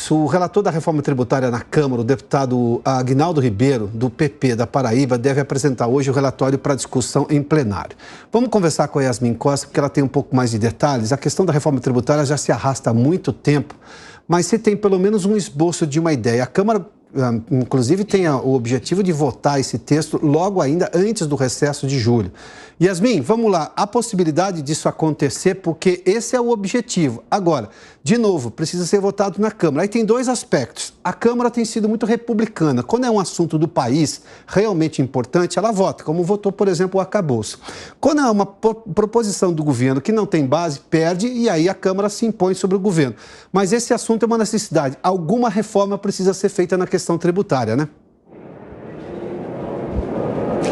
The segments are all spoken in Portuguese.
Piotr, o relator da reforma tributária na Câmara, o deputado Aguinaldo Ribeiro, do PP da Paraíba, deve apresentar hoje o relatório para discussão em plenário. Vamos conversar com a Yasmin Costa, porque ela tem um pouco mais de detalhes. A questão da reforma tributária já se arrasta há muito tempo, mas se tem pelo menos um esboço de uma ideia. A Câmara, inclusive, tem o objetivo de votar esse texto logo ainda antes do recesso de julho. Yasmin, vamos lá. Há possibilidade disso acontecer porque esse é o objetivo. Agora, de novo, precisa ser votado na Câmara. Aí tem dois aspectos. A Câmara tem sido muito republicana. Quando é um assunto do país realmente importante, ela vota, como votou, por exemplo, o arcabouço. Quando é uma proposição do governo que não tem base, perde e aí a Câmara se impõe sobre o governo. Mas esse assunto é uma necessidade. Alguma reforma precisa ser feita na questão tributária, né?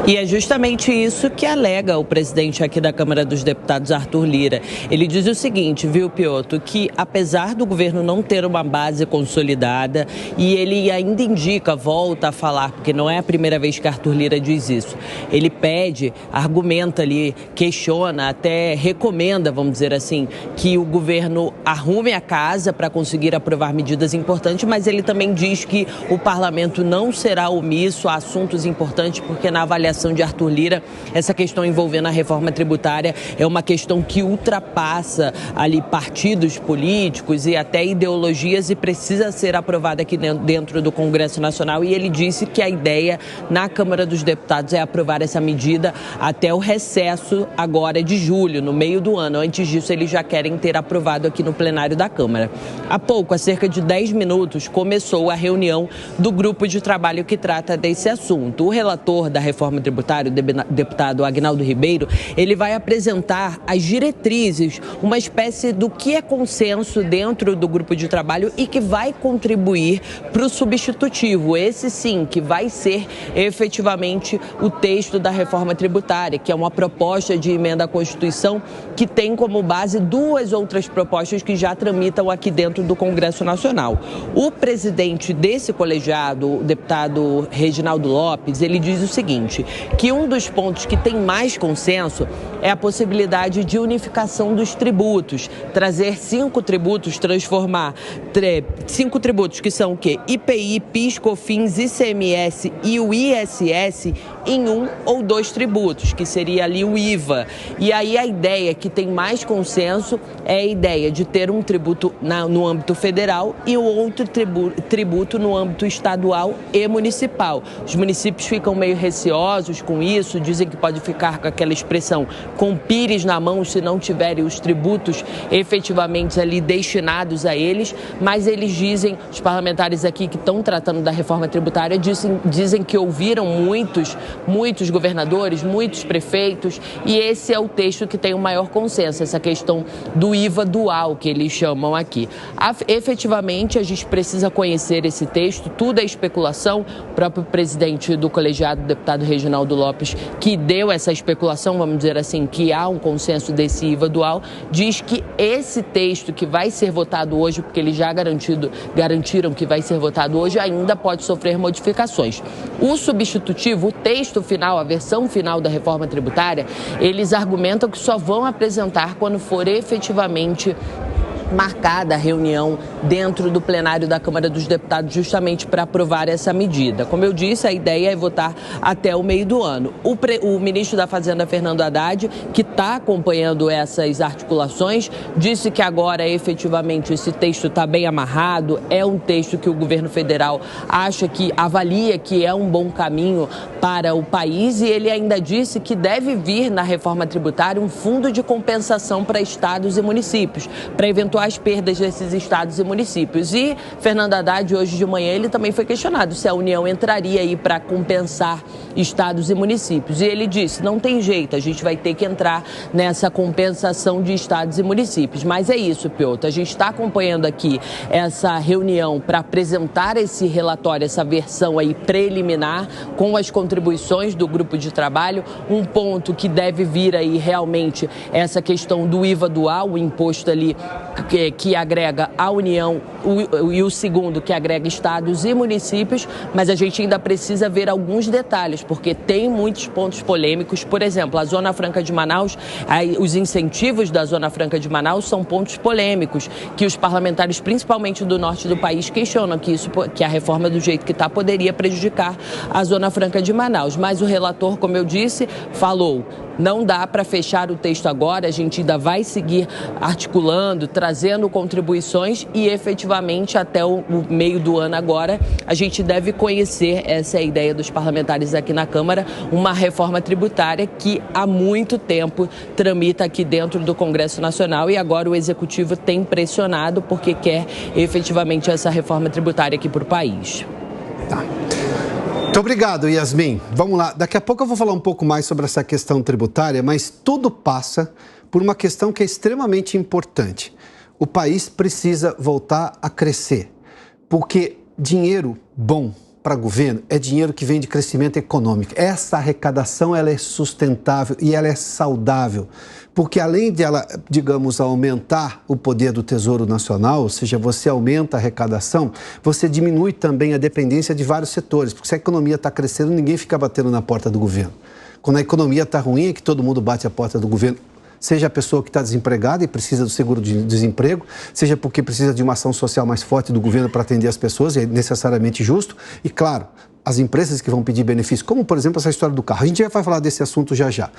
E é justamente isso que alega o presidente aqui da Câmara dos Deputados, Arthur Lira. Ele diz o seguinte, viu, Piotr, que apesar do governo não ter uma base consolidada, e ele ainda indica, volta a falar, porque não é a primeira vez que Arthur Lira diz isso, ele pede, argumenta ali, questiona, até recomenda, vamos dizer assim, que o governo arrume a casa para conseguir aprovar medidas importantes, mas ele também diz que o parlamento não será omisso a assuntos importantes, porque na avaliação de Arthur Lira, essa questão envolvendo a reforma tributária é uma questão que ultrapassa ali partidos políticos e até ideologias e precisa ser aprovada aqui dentro do Congresso Nacional. E ele disse que a ideia na Câmara dos Deputados é aprovar essa medida até o recesso agora de julho, no meio do ano. Antes disso, eles já querem ter aprovado aqui no plenário da Câmara. Há pouco, há cerca de 10 minutos, começou a reunião do grupo de trabalho que trata desse assunto. O relator da reforma tributário, o deputado Aguinaldo Ribeiro, ele vai apresentar as diretrizes, uma espécie do que é consenso dentro do grupo de trabalho e que vai contribuir para o substitutivo. Esse sim, que vai ser efetivamente o texto da reforma tributária, que é uma proposta de emenda à Constituição que tem como base duas outras propostas que já tramitam aqui dentro do Congresso Nacional. O presidente desse colegiado, o deputado Reginaldo Lopes, ele diz o seguinte, que um dos pontos que tem mais consenso é a possibilidade de unificação dos tributos, trazer 5 tributos, transformar 5 tributos que são o quê? IPI, PIS, COFINS, ICMS e o ISS em 1 ou 2 tributos, que seria ali o IVA. E aí a ideia que tem mais consenso é a ideia de ter um tributo no âmbito federal e o outro tributo no âmbito estadual e municipal. Os municípios ficam meio receosos com isso, dizem que pode ficar com aquela expressão com pires na mão se não tiverem os tributos efetivamente ali destinados a eles, mas eles dizem, os parlamentares aqui que estão tratando da reforma tributária, dizem que ouviram muitos governadores, muitos prefeitos, e esse é o texto que tem o maior consenso, essa questão do IVA dual, que eles chamam aqui. Efetivamente, a gente precisa conhecer esse texto, tudo é especulação, o próprio presidente do colegiado, o deputado Reginaldo Lopes, que deu essa especulação, vamos dizer assim, que há um consenso desse IVA dual, diz que esse texto que vai ser votado hoje, porque eles já garantiram que vai ser votado hoje, ainda pode sofrer modificações. O substitutivo, o texto final, a versão final da reforma tributária, eles argumentam que só vão apresentar quando for efetivamente marcada a reunião dentro do plenário da Câmara dos Deputados justamente para aprovar essa medida. Como eu disse, a ideia é votar até o meio do ano. O ministro da Fazenda, Fernando Haddad, que está acompanhando essas articulações, disse que agora efetivamente esse texto está bem amarrado, é um texto que o governo federal avalia que é um bom caminho para o país e ele ainda disse que deve vir na reforma tributária um fundo de compensação para estados e municípios, para eventuais perdas desses estados e municípios. E Fernando Haddad, hoje de manhã, ele também foi questionado se a União entraria aí para compensar estados e municípios. E ele disse, não tem jeito, a gente vai ter que entrar nessa compensação de estados e municípios. Mas é isso, Piotr, a gente está acompanhando aqui essa reunião para apresentar esse relatório, essa versão aí preliminar, com as contribuições do grupo de trabalho. Um ponto que deve vir aí realmente essa questão do IVA dual, o imposto ali que agrega a União e o segundo, que agrega estados e municípios, mas a gente ainda precisa ver alguns detalhes, porque tem muitos pontos polêmicos. Por exemplo, a Zona Franca de Manaus, os incentivos da Zona Franca de Manaus são pontos polêmicos, que os parlamentares, principalmente do norte do país, questionam que a reforma do jeito que está poderia prejudicar a Zona Franca de Manaus. Mas o relator, como eu disse, falou: não dá para fechar o texto agora, a gente ainda vai seguir articulando, trazendo contribuições e efetivamente até o meio do ano agora a gente deve conhecer, essa é a ideia dos parlamentares aqui na Câmara, uma reforma tributária que há muito tempo tramita aqui dentro do Congresso Nacional e agora o Executivo tem pressionado porque quer efetivamente essa reforma tributária aqui para o país. Tá. Muito obrigado, Yasmin. Vamos lá. Daqui a pouco eu vou falar um pouco mais sobre essa questão tributária, mas tudo passa por uma questão que é extremamente importante. O país precisa voltar a crescer, porque dinheiro bom para governo é dinheiro que vem de crescimento econômico. Essa arrecadação ela é sustentável e ela é saudável, porque além de ela, digamos, aumentar o poder do Tesouro Nacional, ou seja, você aumenta a arrecadação, você diminui também a dependência de vários setores, porque se a economia está crescendo, ninguém fica batendo na porta do governo. Quando a economia está ruim, é que todo mundo bate a porta do governo. Seja a pessoa que está desempregada e precisa do seguro de desemprego, seja porque precisa de uma ação social mais forte do governo para atender as pessoas, é necessariamente justo. E, claro, as empresas que vão pedir benefícios, como, por exemplo, essa história do carro. A gente já vai falar desse assunto já já.